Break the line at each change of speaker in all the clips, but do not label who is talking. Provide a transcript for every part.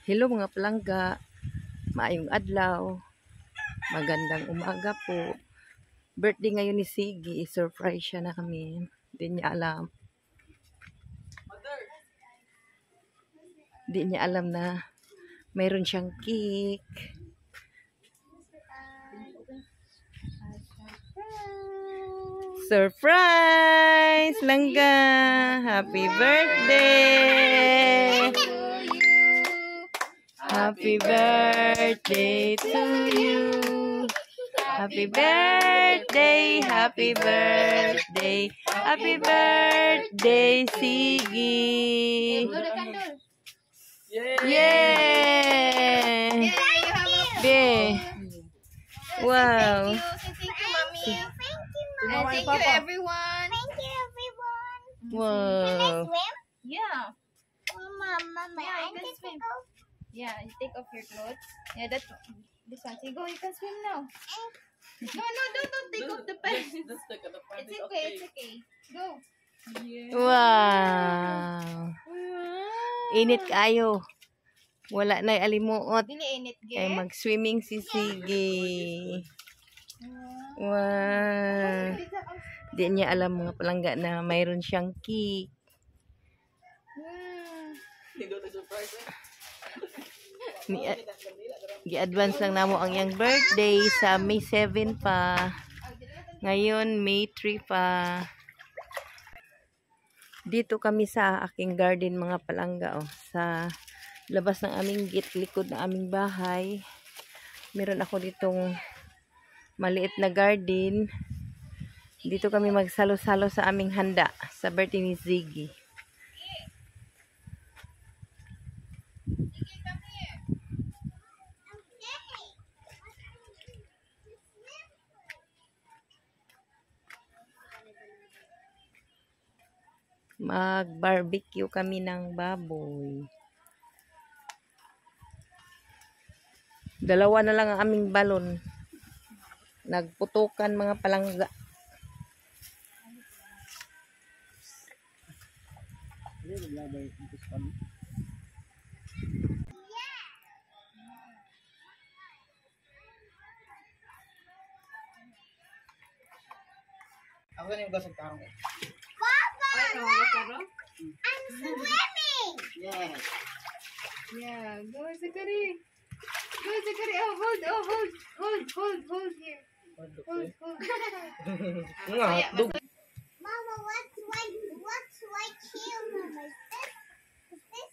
Hello mga palangga, maayong adlaw, magandang umaga po. Birthday ngayon ni Siggy, surprise siya na kami, hindi niya alam. Hindi niya alam na mayroon siyang cake. Surprise! Langga! Happy birthday! Happy birthday to you. Happy birthday, happy birthday, happy birthday, Siggy. Yay! Yay! Wow.
Thank you, Mommy.
And thank you, everyone.
Thank you, everyone.
Wow.
Can I swim?
Yeah.
Mama,
Yeah,
I
you can
get to
swim.
go.
Yeah, you take off your clothes. Yeah, that's this one. So go, you can swim now. No, don't take off the pants. It's okay, it's okay. Go.
Wow. Init kayo. Wala na alimuot.
Dili init,
Ay
ge.
mag-swimming si Siggy. Wow. Di niya alam mga palangga na mayroon siyang cake. Gi-advance lang namo ang iyang birthday sa May 7 pa. Ngayon May 3 pa. Dito kami sa aking garden mga palangga, sa labas ng aming gate, likod ng aming bahay. Meron ako ditong maliit na garden. Dito kami magsalo-salo sa aming handa sa birthday ni Siggy. Mag-barbecue kami ng baboy. Dalawa na lang ang aming balon. Nagputukan mga palangga.
Ako na yung gasag tarong eh.
Papa, look! I'm swimming!
Yes.
Yeah, go, Zakari. Go, Zakari. Oh, hold here. Hold.
Mama, what's white here, Mama? Is this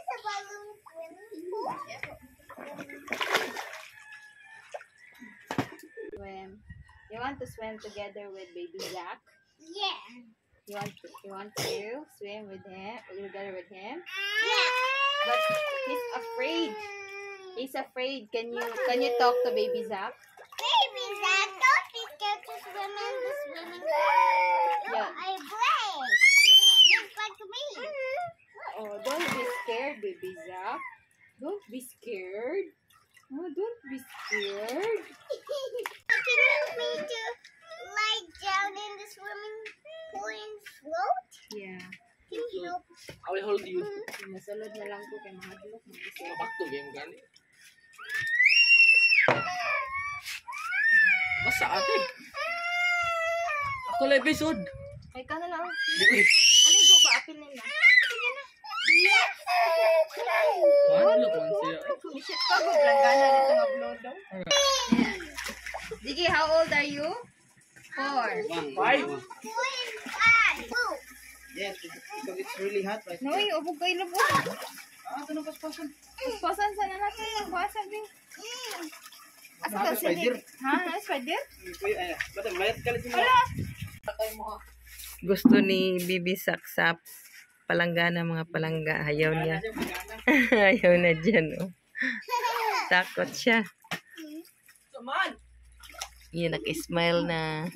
a balloon swimming pool?
Swim. You want to swim together with baby Zach?
Yeah.
You want to swim with him, together with him?
Yeah.
But he's afraid. He's afraid. Can you talk to baby Zach?
Baby Zach, don't be scared to swim in the swimming pool.
Yeah.
I play. Just like me.
Oh, don't be scared, baby Zach. Don't be scared. Oh, don't be scared.
Can you help me to lie down in the swimming pool and float?
Yeah.
Can you help?
I will hold you.
Nasalod na lang ko kay mga dulok.
Back to game gani. Basta ate. Ako lang episode.
Ay, ka na lang.
Dili.
Kaligo ba? Apil nila. Sige na.
Ano lang siya?
Shit pa, guglanggana dito nga blow daw. Sige, how old are you? 4.
5. Yes, because it's really hot right
No,
now.
ubog kayo lubog.
Ito na paspasan.
Paspasan sana natin. Magbasan din. Asa ka
Spider.
Ha? Ano, spider?
Ay, basta bayat ka lang
Wala.
Gusto ni Bibi Saksap palanggana mga palangga. Ayaw niya. Ayaw na dyan. Oh. Takot siya.
Come on.
Yun, nag-smile na.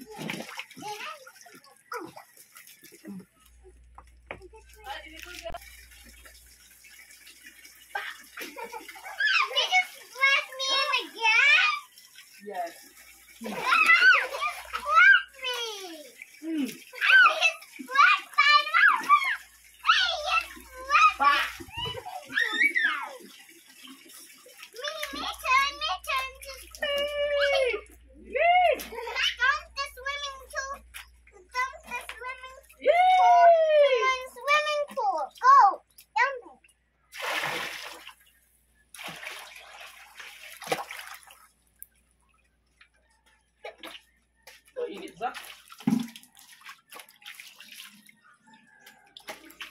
Did you splash me in again?
Yes.
You splash me! I get splashed by Mama! I get splashed!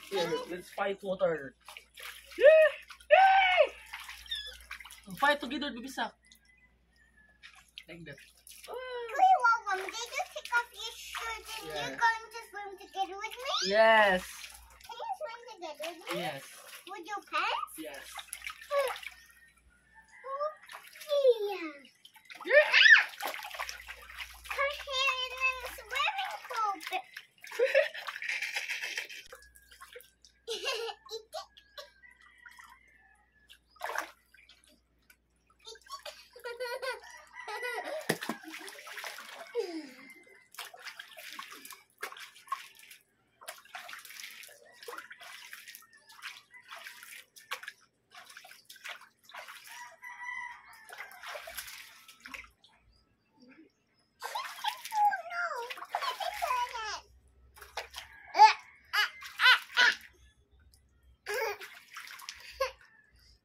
Here, let's fight water. Fight together, bibisak. Like that.
Wait, welcome. Did you take off your shirt and
Yeah.
you're going to swim together with me?
Yes.
Can you swim together with me?
Yes.
With your pants?
Yes.
Yeah. Her hair is in the swimming pool.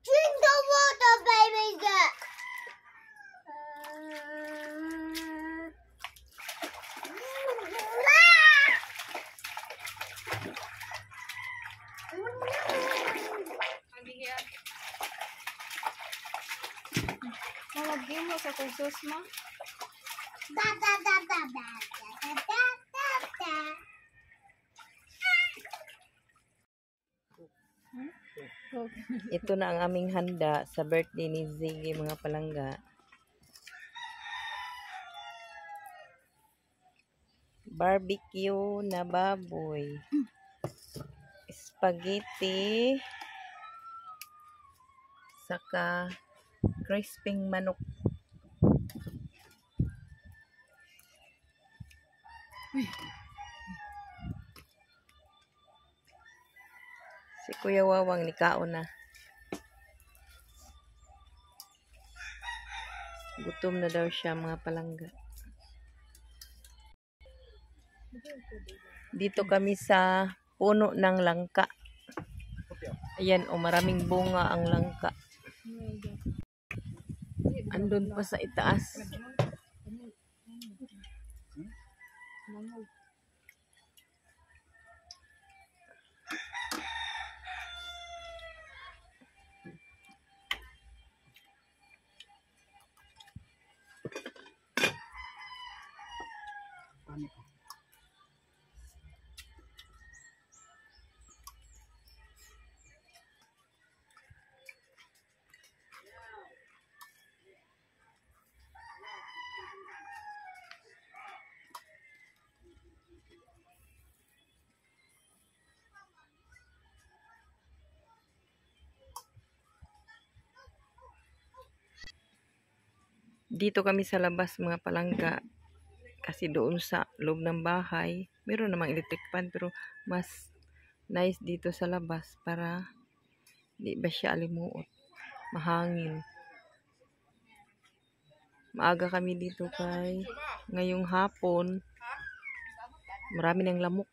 Drink the water, baby duck.
Lagi yan. Malagyan mo sa kursos mo.
Da da da da da da da da da.
Ito na ang aming handa sa birthday ni Ziggy, mga palangga. Barbecue na baboy. Spaghetti. Saka crisping manok. Si Kuya Wawang nikaon na. Gutom na daw siya, mga palangga. Dito kami sa puno ng langka. Ayan, o maraming bunga ang langka. Andun pa sa itaas. Dito kami sa labas, mga palangga. Kasi doon sa loob ng bahay, meron namang electric fan, pero mas nice dito sa labas para di ba siya alimuot. Mahangin. Maaga kami dito kay ngayong hapon. Marami ng lamok.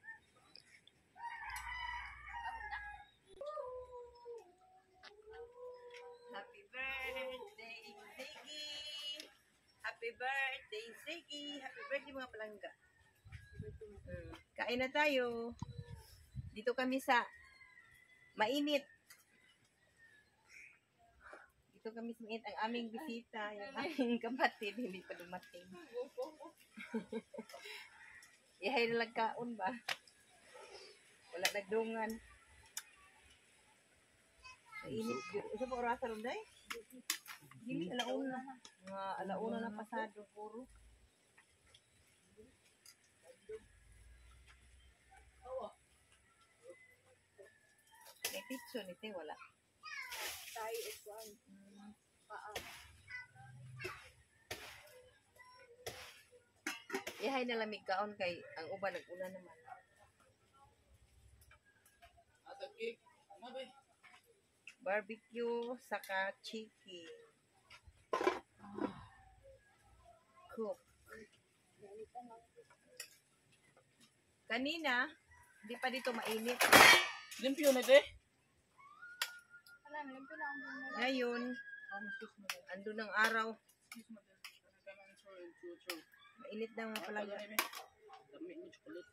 Happy birthday, Ziggy! Happy birthday, Ziggy! Happy birthday, mga palangga. Kain na tayo. Dito kami sa mainit. Dito kami sa mainit. Ang aming bisita, yung aming kapatid, hindi pa dumating. Ihay na lang kaon ba? Wala nagdungan. Mainit. Isa pa orasa ron, day? Dili, alauna. Mga alauna na pasado, puro. May pizza nito, wala.
Tayo ikuan.
Ihay na lamig kaon kay ang uban nag-una naman. Barbecue saka chicken. Cook. Kanina, hindi pa dito mainit.
Limpyo na ito eh.
Alam, limpo na ang bunga.
Ngayon, ando ng araw. Mainit na mga palaga.
Dami ni chocolate.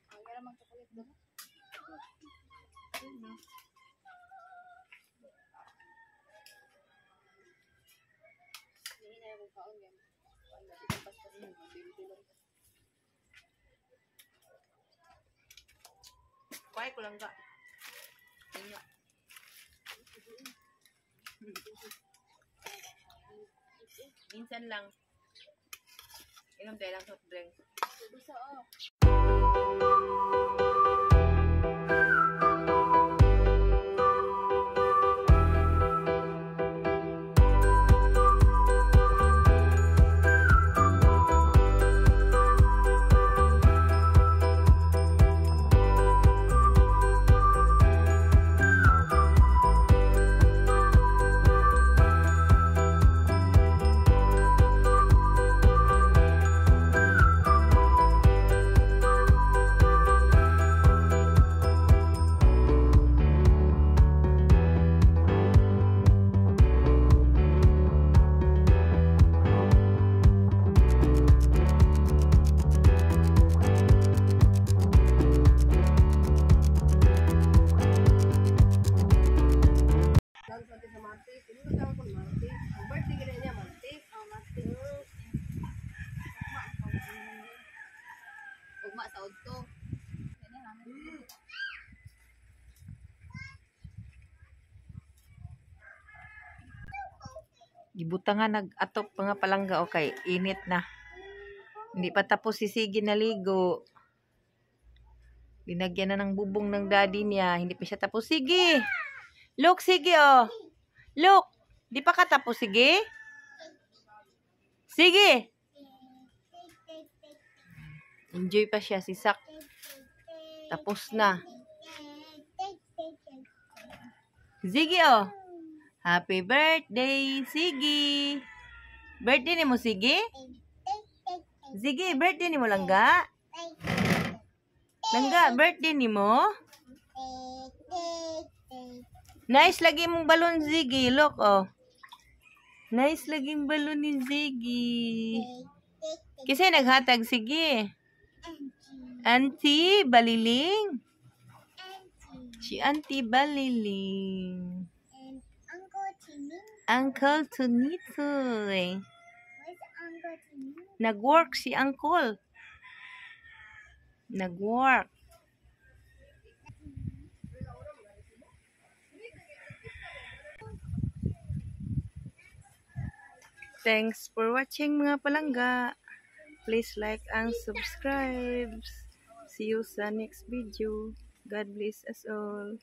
Ang gara mang chocolate doon. Hindi na yung kaon yan.
Kuhay ko lang ga. Nga. Minsan lang. Inom tayo lang soft drink.
Bisa oh. Ugma sa udto.
Gibutangan nag-atop mga palangga o kay init na. Hindi pa tapos si Sige naligo. Dinagyan na ng bubong ng daddy niya. Hindi pa siya tapos. Sige! Look, Sige oh! Look! Di pa ka tapos, Sige? Sige! Enjoy pa siya si Sak. Tapos na. Sige oh! Happy birthday, Sige! Birthday ni mo, Sige? Sige, birthday ni mo, Langga? Langga, birthday ni mo? Nice lagi mong balon, Sige. Look, oh. Nice laging balon ni Sige. Kasi naghatag, Sige. Auntie Baliling. Si Auntie Baliling.
Uncle Timmy.
Uncle Tunitoy.
Where's Uncle Timmy?
Nag-work si Uncle. Nag-work. Thanks for watching mga palangga. Please like and subscribe. See you sa next video. God bless us all.